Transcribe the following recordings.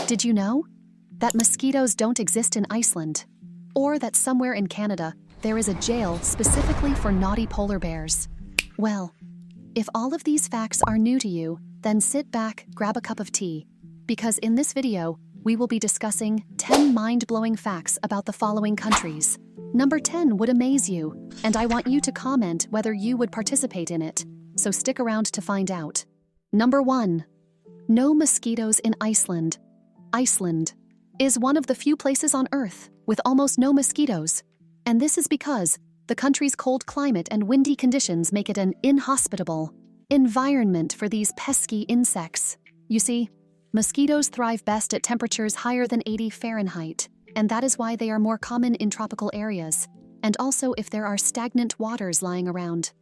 Did you know that mosquitoes don't exist in Iceland? Or that somewhere in Canada, there is a jail specifically for naughty polar bears? Well, if all of these facts are new to you, then sit back, grab a cup of tea, because in this video, we will be discussing 10 mind-blowing facts about the following countries. Number 10 would amaze you, and I want you to comment whether you would participate in it, so stick around to find out. Number 1. No mosquitoes in Iceland. Iceland is one of the few places on Earth with almost no mosquitoes, and this is because the country's cold climate and windy conditions make it an inhospitable environment for these pesky insects. You see, mosquitoes thrive best at temperatures higher than 80 Fahrenheit, and that is why they are more common in tropical areas, and also if there are stagnant waters lying around.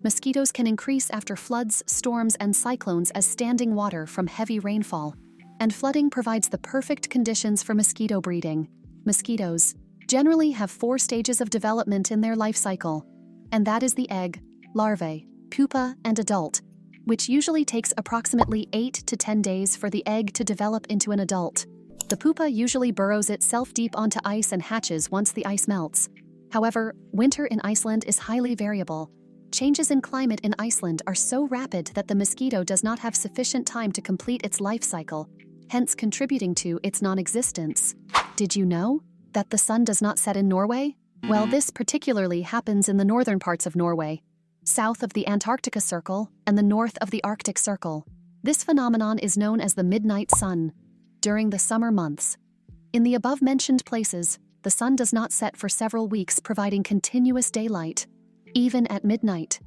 Mosquitoes can increase after floods, storms, and cyclones as standing water from heavy rainfall, and flooding provides the perfect conditions for mosquito breeding. Mosquitoes generally have 4 stages of development in their life cycle, and that is the egg, larvae, pupa, and adult, which usually takes approximately 8 to 10 days for the egg to develop into an adult. The pupa usually burrows itself deep onto ice and hatches once the ice melts. However, winter in Iceland is highly variable. Changes in climate in Iceland are so rapid that the mosquito does not have sufficient time to complete its life cycle, hence contributing to its non-existence. Did you know that the sun does not set in Norway? Well, this particularly happens in the northern parts of Norway, south of the Antarctica Circle and the north of the Arctic Circle. This phenomenon is known as the midnight sun. During the summer months, in the above-mentioned places, the sun does not set for several weeks, providing continuous daylight, even at midnight.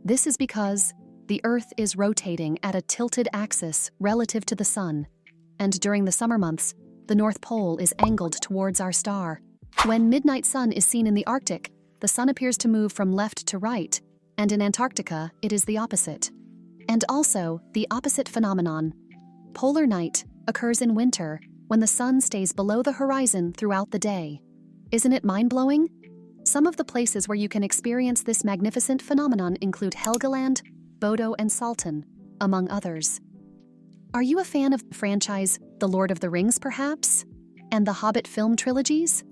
This is because the Earth is rotating at a tilted axis relative to the sun, and during the summer months, the North Pole is angled towards our star. When midnight sun is seen in the Arctic, the sun appears to move from left to right, and in Antarctica, it is the opposite. And also, the opposite phenomenon, polar night, occurs in winter when the sun stays below the horizon throughout the day. Isn't it mind-blowing? Some of the places where you can experience this magnificent phenomenon include Helgoland, Bodo, and Salten, among others. Are you a fan of the franchise The Lord of the Rings, perhaps? And the Hobbit film trilogies?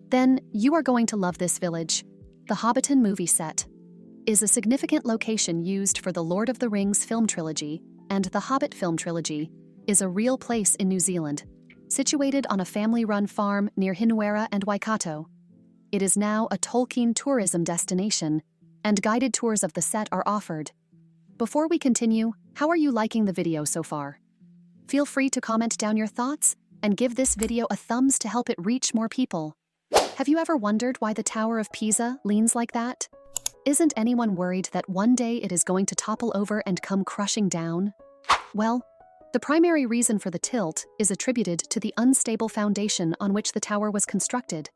Then you are going to love this village. The Hobbiton movie set is a significant location used for the Lord of the Rings film trilogy, and the Hobbit film trilogy is a real place in New Zealand, situated on a family-run farm near Hinuera and Waikato. It is now a Tolkien tourism destination, and guided tours of the set are offered. Before we continue, how are you liking the video so far? Feel free to comment down your thoughts and give this video a thumbs to help it reach more people. Have you ever wondered why the Tower of Pisa leans like that? Isn't anyone worried that one day it is going to topple over and come crushing down? Well, the primary reason for the tilt is attributed to the unstable foundation on which the tower was constructed.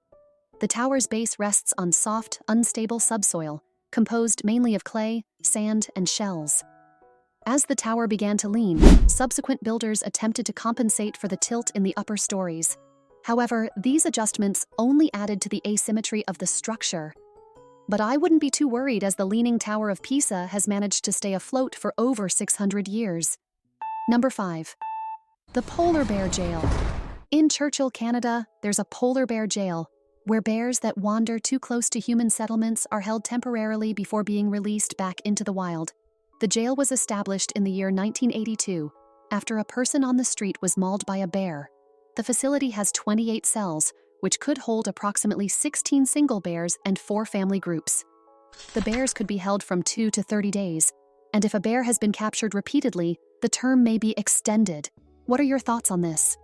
The tower's base rests on soft, unstable subsoil, composed mainly of clay, sand, and shells. As the tower began to lean, subsequent builders attempted to compensate for the tilt in the upper stories. However, these adjustments only added to the asymmetry of the structure. But I wouldn't be too worried, as the leaning Tower of Pisa has managed to stay afloat for over 600 years. Number 5. The Polar Bear Jail. In Churchill, Canada, there's a polar bear jail, where bears that wander too close to human settlements are held temporarily before being released back into the wild. The jail was established in the year 1982, after a person on the street was mauled by a bear. The facility has 28 cells, which could hold approximately 16 single bears and 4 family groups. The bears could be held from 2 to 30 days, and if a bear has been captured repeatedly, the term may be extended. What are your thoughts on this?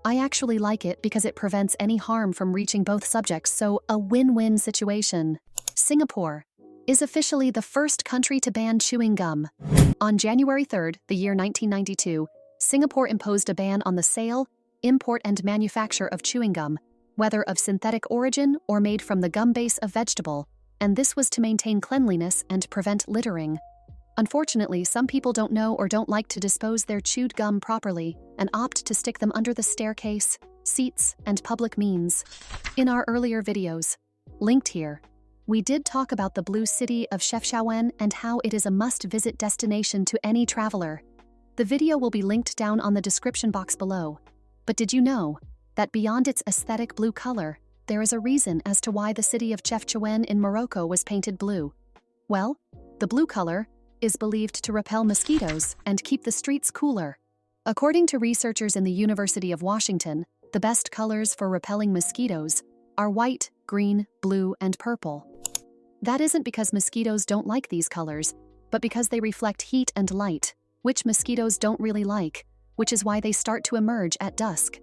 I actually like it because it prevents any harm from reaching both subjects, so a win-win situation. Singapore is officially the first country to ban chewing gum. On January 3rd, the year 1992, Singapore imposed a ban on the sale, import, and manufacture of chewing gum, whether of synthetic origin or made from the gum base of vegetable, and this was to maintain cleanliness and prevent littering. Unfortunately, some people don't know or don't like to dispose their chewed gum properly and opt to stick them under the staircase, seats, and public means. In our earlier videos, linked here, we did talk about the blue city of Chefchaouen and how it is a must-visit destination to any traveler. The video will be linked down on the description box below. But did you know that beyond its aesthetic blue color, there is a reason as to why the city of Chefchaouen in Morocco was painted blue? Well, the blue color is believed to repel mosquitoes and keep the streets cooler. According to researchers in the University of Washington, the best colors for repelling mosquitoes are white, green, blue, and purple. That isn't because mosquitoes don't like these colors, but because they reflect heat and light, which mosquitoes don't really like, which is why they start to emerge at dusk.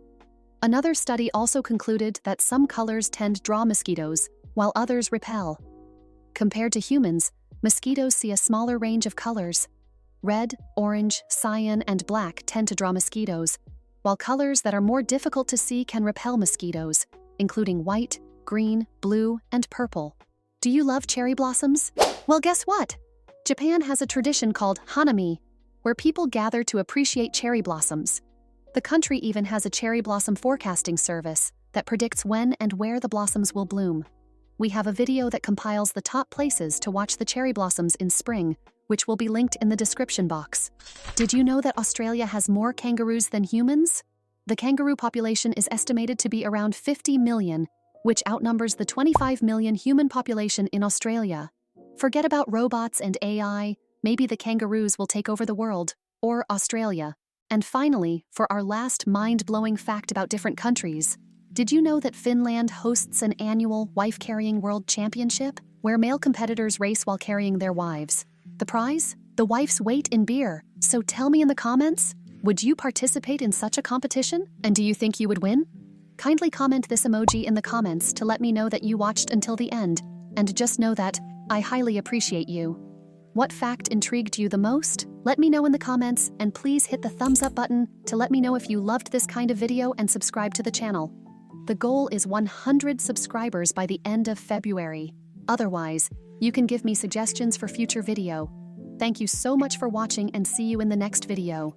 Another study also concluded that some colors tend to draw mosquitoes, while others repel. Compared to humans, mosquitoes see a smaller range of colors. Red, orange, cyan, and black tend to draw mosquitoes, while colors that are more difficult to see can repel mosquitoes, including white, green, blue, and purple. Do you love cherry blossoms? Well, guess what? Japan has a tradition called hanami, where people gather to appreciate cherry blossoms. The country even has a cherry blossom forecasting service that predicts when and where the blossoms will bloom. We have a video that compiles the top places to watch the cherry blossoms in spring, which will be linked in the description box. Did you know that Australia has more kangaroos than humans? The kangaroo population is estimated to be around 50 million, which outnumbers the 25 million human population in Australia. Forget about robots and AI, maybe the kangaroos will take over the world, or Australia. And finally, for our last mind-blowing fact about different countries, did you know that Finland hosts an annual wife-carrying world championship, where male competitors race while carrying their wives? The prize? The wife's weight in beer. So tell me in the comments, would you participate in such a competition? And do you think you would win? Kindly comment this emoji in the comments to let me know that you watched until the end, and just know that I highly appreciate you. What fact intrigued you the most? Let me know in the comments, and please hit the thumbs up button to let me know if you loved this kind of video and subscribe to the channel. The goal is 100 subscribers by the end of February. Otherwise, you can give me suggestions for future video. Thank you so much for watching and see you in the next video.